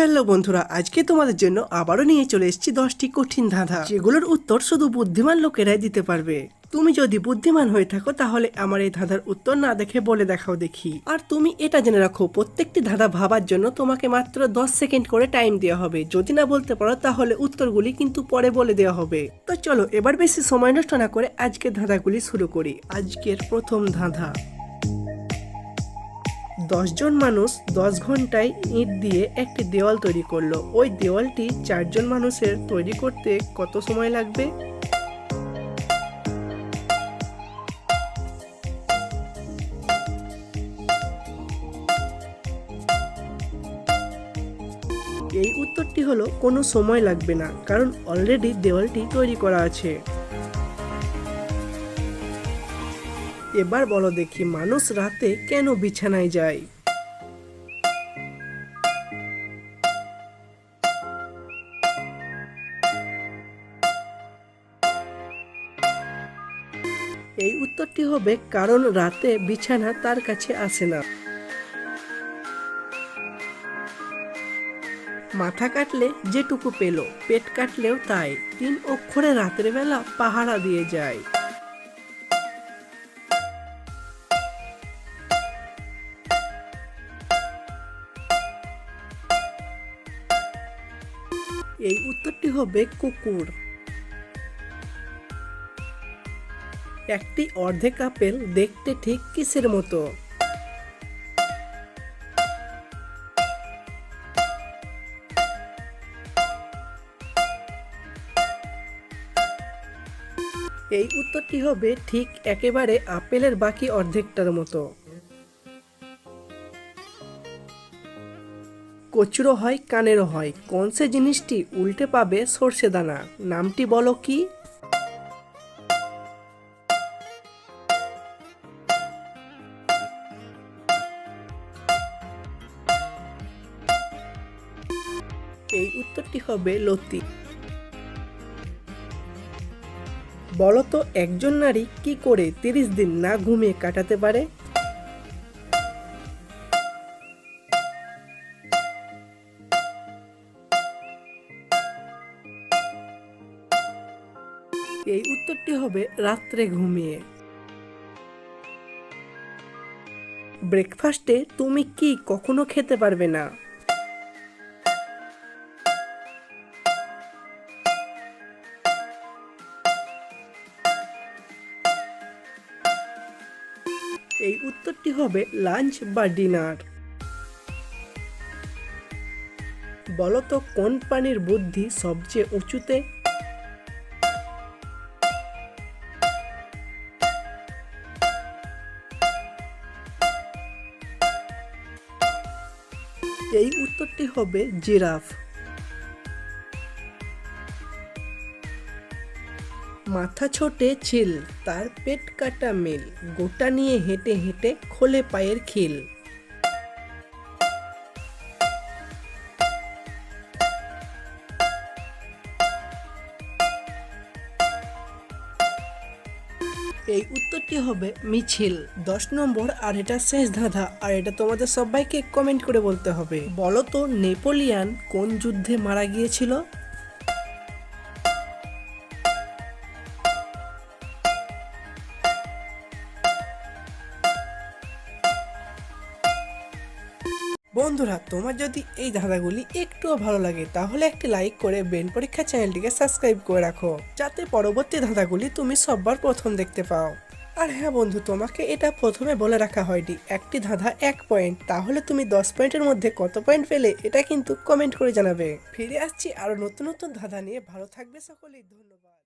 Hello বন্ধুরা, আজকে তোমাদের জন্য আবারও নিয়ে চলে এসেছি 10টি কঠিন ধাঁধা, যেগুলোর উত্তর শুধু বুদ্ধিমান লোকেরাই দিতে পারবে। তুমি যদি বুদ্ধিমান হয়ে থাকো তাহলে আমার এই ধাঁধার উত্তর না দেখে বলে দেখাও দেখি। আর তুমি এটা জেনে রাখো, প্রত্যেকটি ধাঁধা ভাবার জন্য তোমাকে মাত্র 10 সেকেন্ড করে টাইম দেওয়া হবে। যদি না বলতে পারো তাহলে উত্তরগুলি কিন্তু পরে বলে দেওয়া হবে। তো চলো এবার বেশি সময় নষ্ট না করে আজকের ধাঁধাগুলি শুরু করি। আজকের প্রথম ধাঁধা। 10 জন মানুষ 10 ঘন্টায় ইট দিয়ে একটি দেওয়াল তৈরি করলো। ওই দেওয়ালটি 4 জন মানুষের তৈরি করতে কত সময় লাগবে? এই উত্তরটি হলো কোনো সময় লাগবে না, কারণ অলরেডি দেওয়ালটি তৈরি করা আছে। এবার বলো দেখি, মানুষ রাতে কেন বিছানায় যায়? এই উত্তরটি হবে কারণ রাতে বিছানা তার কাছে আসে না। মাথা কাটলে যেটুকু পেল, পেট কাটলেও তাই। 3 অক্ষরে রাতের বেলা পাহারা দিয়ে যায়। এই উত্তরটি হবে কুকুর। একটি অর্ধেক আপেল দেখতে ঠিক কিসের মতো? এই উত্তরটি হবে ঠিক একেবারে আপেলের বাকি অর্ধেকটার মতো। কচুরো হয় কানেরও হয়, কোন সে জিনিসটি উল্টে পাবে সর্ষে দানা? নামটি বলো কি? এই উত্তরটি হবে লতি। বলতো একজন নারী কি করে 30 দিন না ঘুমিয়ে কাটাতে পারে? এই উত্তরটি হবে রাত্রে ঘুমিয়ে। ব্রেকফাস্টে তুমি কি কখনো খেতে পারবে না? এই উত্তরটি হবে লাঞ্চ বা ডিনার। বলতো কোন প্রাণীর বুদ্ধি সবচেয়ে উঁচুতে? এই উত্তরটি হবে জিরাফ। মাথা ছোটে ছিল, তার পেট কাটা মিল, গোটা নিয়ে হেঁটে হেঁটে খোলে পায়ের খিল। এই উত্তরটি হবে মিছিল। 10 নম্বর, আর এটা শেষ ধাঁধা, আর এটা তোমাদের সবাইকে কমেন্ট করে বলতে হবে। বলো তো নেপোলিয়ান কোন যুদ্ধে মারা গিয়েছিল? বন্ধুরা, তোমার যদি এই ধাঁধাগুলি একটুও ভালো লাগে তাহলে একটি লাইক করে ব্রেন পরীক্ষা চ্যানেলটিকে সাবস্ক্রাইব করে রাখো, যাতে পরবর্তী ধাঁধাগুলি তুমি সবার প্রথম দেখতে পাও। আর হ্যাঁ বন্ধু, তোমাকে এটা প্রথমে বলে রাখা হয়নি, একটি ধাঁধা 1 পয়েন্ট, তাহলে তুমি 10 পয়েন্টের মধ্যে কত পয়েন্ট পেলে এটা কিন্তু কমেন্ট করে জানাবে। ফিরে আসছি আরো নতুন নতুন ধাঁধা নিয়ে, ভালো থাকবে সকলেই, ধন্যবাদ।